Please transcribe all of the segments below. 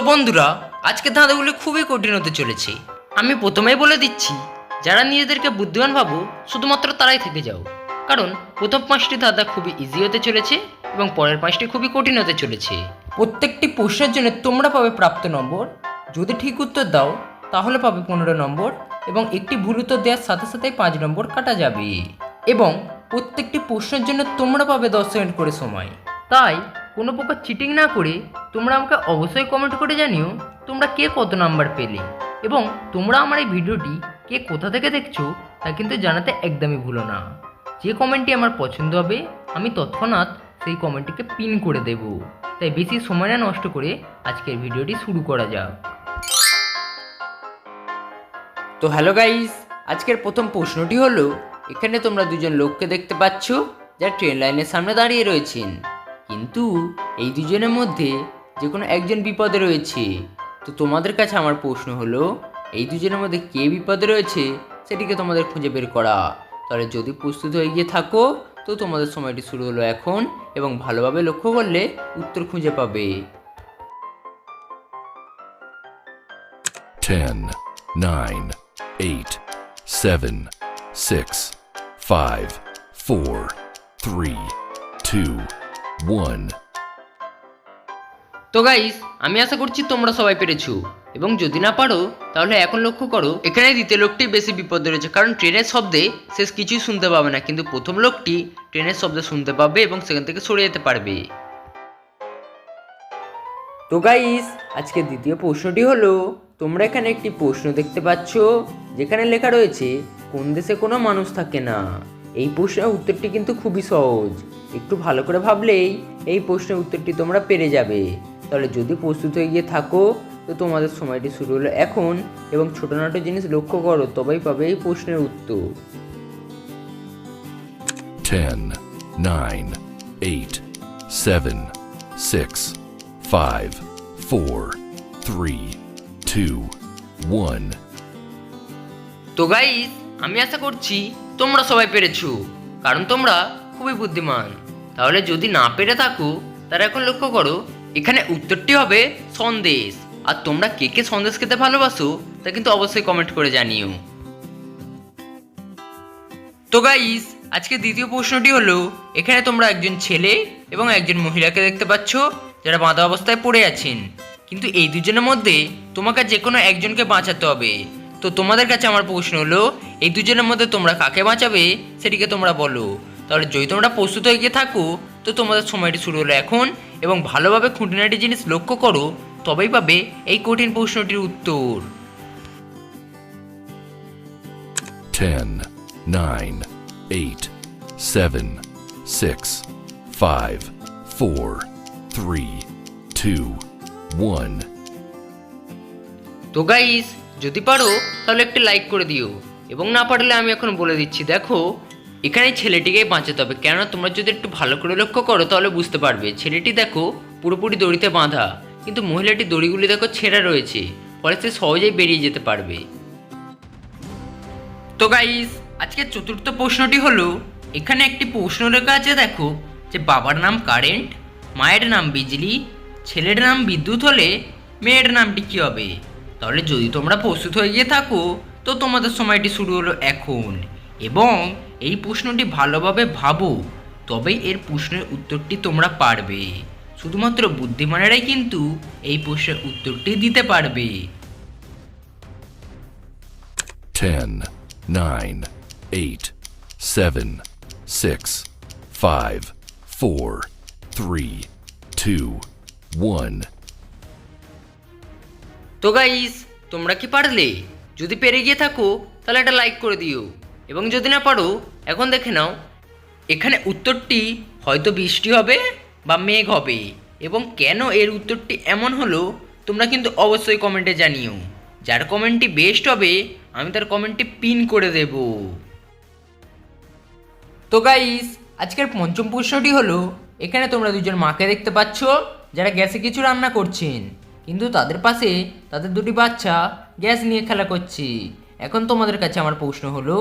বন্ধুরা, আজকে ধাঁধাগুলি খুবই কঠিন হতে চলেছে। আমি প্রথমেই বলে দিচ্ছি, যারা নিজেদেরকে বুদ্ধিমান ভাবো শুধুমাত্র তারাই থেকে যাও, কারণ প্রথম 5টি ধাঁধা খুবই ইজি হতে চলেছে এবং পরের 5টি খুবই কঠিন হতে চলেছে। প্রত্যেকটি প্রশ্নের জন্য তোমরা পাবে প্রাপ্ত নম্বর। যদি ঠিক উত্তর দাও তাহলে পাবে 15 নম্বর এবং একটি ভুল উত্তর দেওয়ার সাথে সাথে 5 নম্বর কাটা যাবে। এবং প্রত্যেকটি প্রশ্নের জন্য তোমরা পাবে 10 সেকেন্ড করে সময়। তাই কোনো প্রকার চিটিং না করে তোমরা আমাকে অবশ্যই কমেন্ট করে জানিও তোমরা কে কত নাম্বার পেলে, এবং তোমরা আমার এই ভিডিওটি কে কোথা থেকে দেখছো তা কিন্তু জানাতে একদমই ভুলো না। যে কমেন্টটি আমার পছন্দ হবে আমি তৎক্ষণাৎ সেই কমেন্টটিকে পিন করে দেব। তাই বেশি সময় না নষ্ট করে আজকের ভিডিওটি শুরু করা যাক। তো হ্যালো গাইস, আজকের প্রথম প্রশ্নটি হলো, এখানে তোমরা দুজন লোককে দেখতে পাচ্ছ যারা ট্রেন লাইনের সামনে দাঁড়িয়ে রয়েছেন, কিন্তু এই দুজনের মধ্যে যে কোনো একজন বিপদে রয়েছে। তো তোমাদের কাছে আমার প্রশ্ন হলো, এই দুজনের মধ্যে কে বিপদে রয়েছে সেটিকে তোমাদের খুঁজে বের করা। তাহলে যদি প্রস্তুত হয়ে গিয়ে থাকো তো তোমাদের সময়টি শুরু হলো এখন, এবং ভালোভাবে লক্ষ্য করলে উত্তর খুঁজে পাবে। 10, 9, 8, 7, 6, 5, 4, 3, 2, 1. তো গাইস, আমি আশা করছি তোমরা সবাই পেরেছো, এবং যদি না পারো তাহলে এখন লক্ষ্য করো, এখানে দ্বিতীয় লোকটি বেশি বিপদে রয়েছে, কারণ ট্রেনের শব্দে শেষ কিছুই শুনতে পাবে না, কিন্তু প্রথম লোকটি ট্রেনের শব্দ শুনতে পাবে এবং সেখান থেকে সরে যেতে পারবে। তো গাইস, আজকে দ্বিতীয় প্রশ্নটি হলো, তোমরা এখানে একটি প্রশ্ন দেখতে পাচ্ছ যেখানে লেখা রয়েছে কোন দেশে কোনো মানুষ থাকে না। এই প্রশ্নের উত্তরটি কিন্তু খুবই সহজ, একটু ভালো করে ভাবলেই এই প্রশ্নের উত্তরটি তোমরা পেরে যাবে। তাহলে যদি প্রস্তুত হয়ে গিয়ে থাকো তো তোমাদের সময়টি শুরু হলো এখন, এবং ছোটোখাটো জিনিস লক্ষ্য করো তবেই পাবে এই প্রশ্নের উত্তর। 10, 9, 8, 7, 6, 5, 4, 3, 2, 1. তো গাইস, আমি আশা করছি তোমরা সবাই পেরেছো, কারণ তোমরা খুবই বুদ্ধিমান। তাহলে যদি না পেরে থাকো তারা এখন লক্ষ্য করো, এখানে উত্তরটি হবে সন্দেশ। আর তোমরা কে কে সন্দেশ খেতে ভালোবাসো তা কিন্তু অবশ্যই কমেন্ট করে জানিও। তো গাইস, আজকে দ্বিতীয় প্রশ্নটি হলো, এখানে তোমরা একজন ছেলে এবং একজন মহিলাকে দেখতে পাচ্ছ যারা বাঁধা অবস্থায় পড়ে আছেন, কিন্তু এই দুজনের মধ্যে তোমাকে যে কোনো একজনকে বাঁচাতে হবে। তো তোমাদের কাছে আমার প্রশ্ন হলো, এই দুজনের মধ্যে তোমরা কাকে বাঁচাবে সেটিকে তোমরা বলো। তাহলে যদি তোমরা প্রস্তুত হয়ে গিয়ে থাকো তো তোমাদের সময়টি শুরু হলো এখন, এবং ভালোভাবে খুঁটিনাটি জিনিস লক্ষ্য করো তবেই পাবে এই কঠিন প্রশ্নটির উত্তর। 10, 9, 8, 7, 6, 5, 4, 3, 2, 1. তো গাইস, যদি পারো তাহলে একটি লাইক করে দিও, এবং না পারলে আমি এখন বলে দিচ্ছি। দেখো, এখানে ছেলেটিকেই বাঁচাতে হবে, কেননা তোমরা যদি একটু ভালো করে লক্ষ্য করো তাহলে বুঝতে পারবে। ছেলেটি দেখো পুরোপুরি দড়িতে বাঁধা, কিন্তু মহিলাটি দড়িগুলি দেখো ছেঁড়া রয়েছে, ফলে সে সহজেই বেরিয়ে যেতে পারবে। তো গাইস, আজকের চতুর্থ প্রশ্নটি হলো, এখানে একটি প্রশ্ন লেখা আছে দেখো, যে বাবার নাম কারেন্ট, মায়ের নাম বিজলি, ছেলের নাম বিদ্যুৎ হলে মেয়ের নামটি কী হবে? তাহলে যদি তোমরা প্রস্তুত হয়ে গিয়ে থাকো তো তোমাদের সময়টি শুরু হলো এখন, এবং এই প্রশ্নটি ভালোভাবে ভাবো তবেই এর প্রশ্নের উত্তরটি তোমরা পারবে। শুধুমাত্র বুদ্ধিমানেরাই কিন্তু এই প্রশ্নের উত্তরটি দিতে পারবে। 10, 9, 8, 7, 6, 5, 4, 3, 2, 1. তো গাইস, তোমরা কি পারলে? যদি পেরে গিয়ে থাকো তাহলে একটা লাইক করে দিও, এবং যদি না পারো এখন দেখে নাও, এখানে উত্তরটি হয়তো বৃষ্টি হবে বা মেঘ হবে, এবং কেন এর উত্তরটি এমন হলো তোমরা কিন্তু অবশ্যই কমেন্টে জানিও। যার কমেন্টটি বেস্ট হবে আমি তার কমেন্টটি পিন করে দেব। তো গাইস, আজকের পঞ্চম প্রশ্নটি হলো, এখানে তোমরা দুজন মাকে দেখতে পাচ্ছ যারা গ্যাসে কিছু রান্না করছেন, কিন্তু তাদের পাশে তাদের দুটি বাচ্চা গ্যাস নিয়ে খেলা করছে। এখন তোমাদের কাছে আমার প্রশ্ন হলো,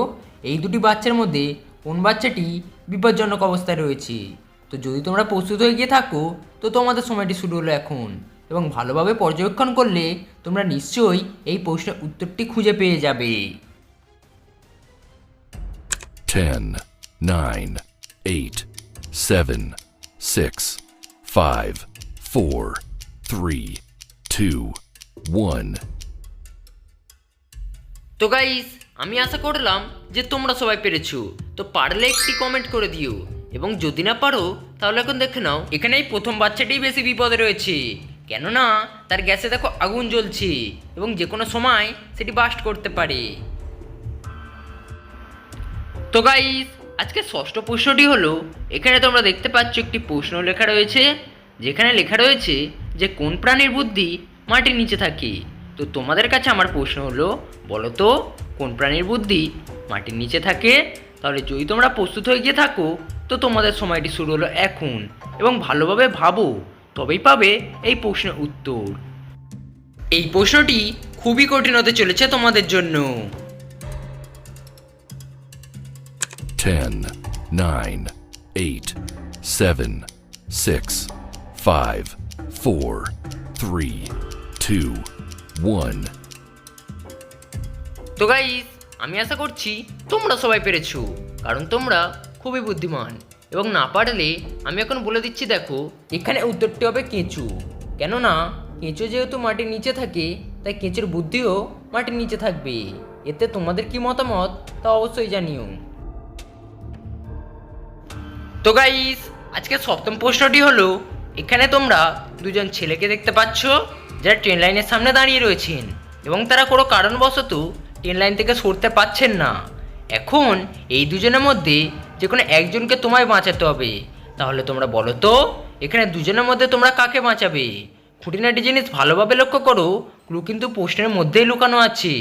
এই দুটি বাচ্চার মধ্যে কোন বাচ্চাটি বিপজ্জনক অবস্থায় রয়েছে? তো যদি তোমরা প্রস্তুত হয়ে গিয়ে থাকো তো তোমাদের সময়টি শুরু হলো এখন, এবং ভালোভাবে পর্যবেক্ষণ করলে তোমরা নিশ্চয়ই এই প্রশ্নের উত্তরটি খুঁজে পেয়ে যাবে। 10, 9, 8, 7, 6, 5, 4, 3, 2, 1. তো গাইস, আমি আশা করলাম যে তোমরা সবাই পেরেছো। তো পারলে একটি কমেন্ট করে দিও, এবং যদি না পারো তাহলে এখন দেখে নাও, এখানে এই প্রথম বাচ্চাটি বেশি বিপদে রয়েছে, কেননা তার গ্যাসে দেখো আগুন জ্বলছে এবং যে কোনো সময় সেটি বাস্ট করতে পারে। তো গাইস, আজকে ষষ্ঠ প্রশ্নটি হলো, এখানে তোমরা দেখতে পাচ্ছ একটি প্রশ্ন লেখা রয়েছে, যেখানে লেখা রয়েছে যে কোন প্রাণীর বুদ্ধি মাটির নিচে থাকে। তো তোমাদের কাছে আমার প্রশ্ন হলো, বলো তো কোন প্রাণীর বুদ্ধি মাটির নিচে থাকে? তাহলে যদি তোমরা প্রস্তুত হয়ে গিয়ে থাকো তো তোমাদের সময়টি শুরু হলো এখন, এবং ভালোভাবে ভাবো, তবেই পাবে এই প্রশ্নের উত্তর। এই প্রশ্নটি খুবই কঠিন হতে চলেছে তোমাদের জন্য। 10, 9, 8, 7, 6, 5, 4, 3, 2, 1. তো গাইস, আমি আশা করছি তোমরা সবাই পেরেছো, কারণ তোমরা খুবই বুদ্ধিমান। এবং না পারলে আমি এখন বলে দিচ্ছি, দেখো এখানে উত্তরটি হবে কেঁচো, কেননা কেঁচো যেহেতু মাটির নিচে থাকে তাই কেঁচোর বুদ্ধিও মাটির নিচে থাকবে। এতে তোমাদের কি মতামত তা অবশ্যই জানিও। তো গাইস, আজকে সপ্তম প্রশ্নটি হলো, এখানে তোমরা দুজন ছেলেকে দেখতে পাচ্ছ যারা ট্রেন লাইনের সামনে দাঁড়িয়ে রয়েছেন এবং তারা কোনো কারণবশত ট্রেন লাইন থেকে সরতে পারছেন না। এখন এই দুজনের মধ্যে যে কোনো একজনকে তোমায় বাঁচাতে হবে। তাহলে তোমরা বলো তো এখানে দুজনের মধ্যে তোমরা কাকে বাঁচাবে? খুঁটিনাটি জিনিস ভালোভাবে লক্ষ্য করো, ক্লু কিন্তু প্রশ্নের মধ্যেই লুকানো আছে।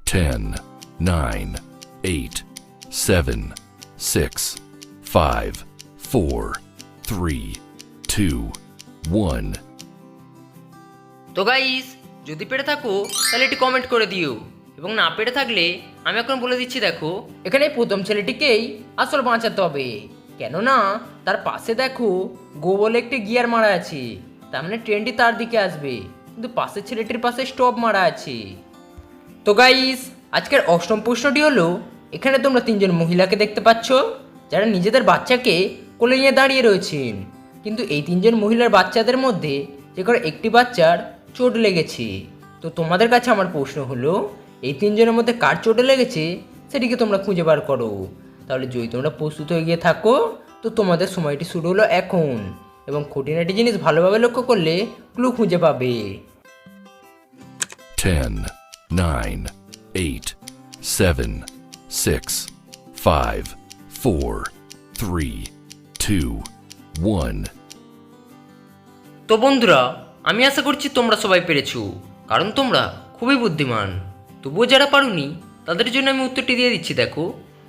10, 9, 8, 7, 6, 5, 4, 3, 2, 1. তো গাইস, যদি পেরে থাকো তাহলে এটি কমেন্ট করে দিও, এবং না পেরে থাকলে আমি এখন বলে দিচ্ছি, দেখো এখানে প্রথম ছেলেটিকেই আসল বাঁচাতে হবে, কেননা তার পাশে দেখো গো বলে একটি গিয়ার মারা আছে, তার মানে ট্রেনটি তার দিকে আসবে, কিন্তু পাশের ছেলেটির পাশে স্টপ মারা আছে। তো গাইস, আজকের অষ্টম প্রশ্নটি হলো, এখানে তোমরা তিনজন মহিলাকে দেখতে পাচ্ছ যারা নিজেদের বাচ্চাকে কোলে নিয়ে দাঁড়িয়ে রয়েছেন, কিন্তু এই তিনজন মহিলার বাচ্চাদের মধ্যে যে করে একটি বাচ্চার চোট লেগেছে। তো তোমাদের কাছে আমার প্রশ্ন হলো, এই তিনজনের মধ্যে কার চোট লেগেছে সেটিকে তোমরা খুঁজে বার করো। তাহলে যদি তোমরা প্রস্তুত হয়ে গিয়ে থাকো তো তোমাদের সময়টি শুরু হলো এখন, এবং খুঁটিনাটি জিনিস ভালোভাবে লক্ষ্য করলে ক্লু খুঁজে পাবে। 10, 9, 8, 7, 6, 5, 4, 3, 2, 1. তো বন্ধুরা, আমি আশা করছি তোমরা সবাই পেরেছো, কারণ তোমরা খুবই বুদ্ধিমান। তবুও যারা পারোনি তাদের জন্য আমি উত্তরটি দিয়ে দিচ্ছি। দেখো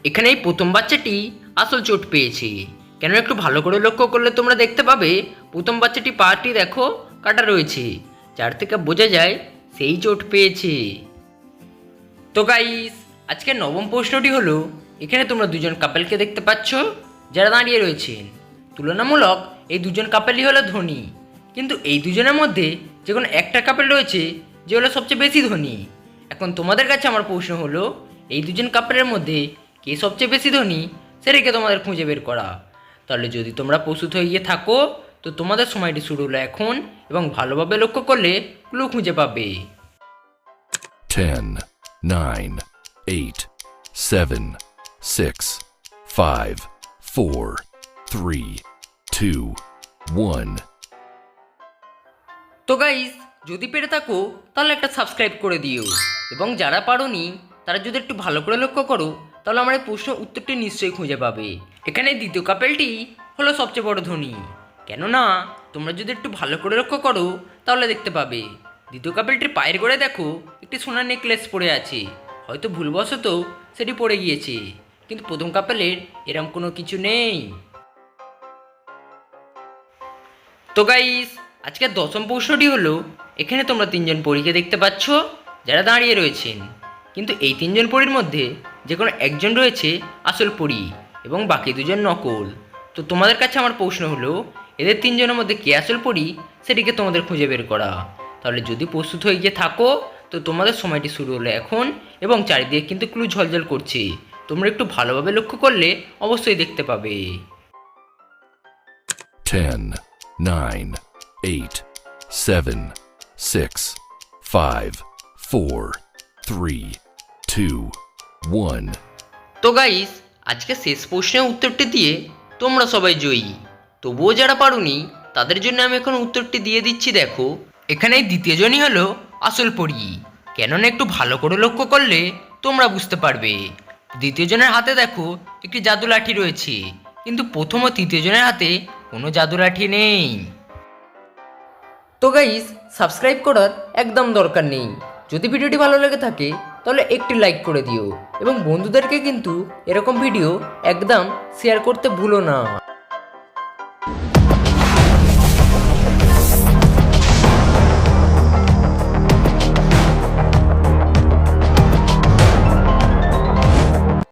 এখানে এই প্রথম বাচ্চাটি আসল চোট পেয়েছে, কেন একটু ভালো করে লক্ষ্য করলে তোমরা দেখতে পাবে প্রথম বাচ্চাটি পাটি দেখো কাটা রয়েছে, যার থেকে বোঝা যায় সেই চোট পেয়েছে। তো গাইস, আজকের নবম প্রশ্নটি হলো, এখানে তোমরা দুজন কাপেলকে দেখতে পাচ্ছ যারা দাঁড়িয়ে রয়েছেন। তুলনামূলক এই দুজন কাপেলই হলো ধনী, কিন্তু এই দুজনের মধ্যে যে কোনো একটা কাপেল রয়েছে যে হলো সবচেয়ে বেশি ধনী। এখন তোমাদের কাছে আমার প্রশ্ন হলো, এই দুজন কাপেলের মধ্যে কে সবচেয়ে বেশি ধনী সেটাকে তোমাদের খুঁজে বের করা। তাহলে যদি তোমরা প্রস্তুত হয়ে গিয়ে থাকো তো তোমাদের সময়টি শুরু হলো এখন, এবং ভালোভাবে লক্ষ্য করলে ক্লু খুঁজে পাবে। 10, 9, 8, 7, 6, 5, 4, 3, 2, 1. তো গাইস, যদি পেরে থাকো তাহলে একটা সাবস্ক্রাইব করে দিও, এবং যারা পারোনি তারা যদি একটু ভালো করে লক্ষ্য করো তাহলে আমার এই প্রশ্ন উত্তরটি নিশ্চয়ই খুঁজে পাবে। এখানে দ্বিতীয় কাপেলটি হলো সবচেয়ে বড় ধনী, কেননা তোমরা যদি একটু ভালো করে লক্ষ্য করো তাহলে দেখতে পাবে দ্বিতীয় কাপেলটির পায়ের গোড়ায় দেখো একটি সোনার নেকলেস পড়ে আছে, হয়তো ভুলবশত সেটি পড়ে গিয়েছে, কিন্তু প্রথম কাপেলের এরম কোনো কিছু নেই। তো গাইস, আজকের দশম প্রশ্নটি হলো, এখানে তোমরা তিনজন পরীকে দেখতে পাচ্ছ যারা দাঁড়িয়ে রয়েছেন, কিন্তু এই তিনজন পরীর মধ্যে যে কোনো একজন রয়েছে আসল পরী এবং বাকি দুজন নকল। তো তোমাদের কাছে আমার প্রশ্ন হলো, এদের তিনজনের মধ্যে কে আসল পড়ি সেটিকে তোমাদের খুঁজে বের করা। তাহলে যদি প্রস্তুত হয়ে গিয়ে থাকো তো তোমাদের সময়টি শুরু হলো এখন, এবং চারিদিকে কিন্তু ক্লু ঝলঝল করছে। তোমরা একটু ভালোভাবে লক্ষ্য করলে অবশ্যই দেখতে পাবে। 10, 9, 8, 7, 6, 5, 4, 3, 2, 1. তো গাইস, আজকে শেষ প্রশ্নের উত্তরটি দিয়ে তোমরা সবাই জয়ী। তবুও যারা পারোনি তাদের জন্য আমি এখন উত্তরটি দিয়ে দিচ্ছি। দেখো, এখানে দ্বিতীয় জনই হলো আসল পরী। কেননা একটু ভালো করে লক্ষ্য করলে তোমরা বুঝতে পারবে। দ্বিতীয় জনের হাতে দেখো একটি জাদু লাঠি রয়েছে, কিন্তু প্রথম ও তৃতীয় জনের হাতে কোনো জাদু লাঠি নেই। তো গাইস, সাবস্ক্রাইব করার একদম দরকার নেই। যদি ভিডিওটি ভালো লেগে থাকে তাহলে একটি লাইক করে দিও, এবং বন্ধুদেরকে কিন্তু এরকম ভিডিও একদম শেয়ার করতে ভুলো না।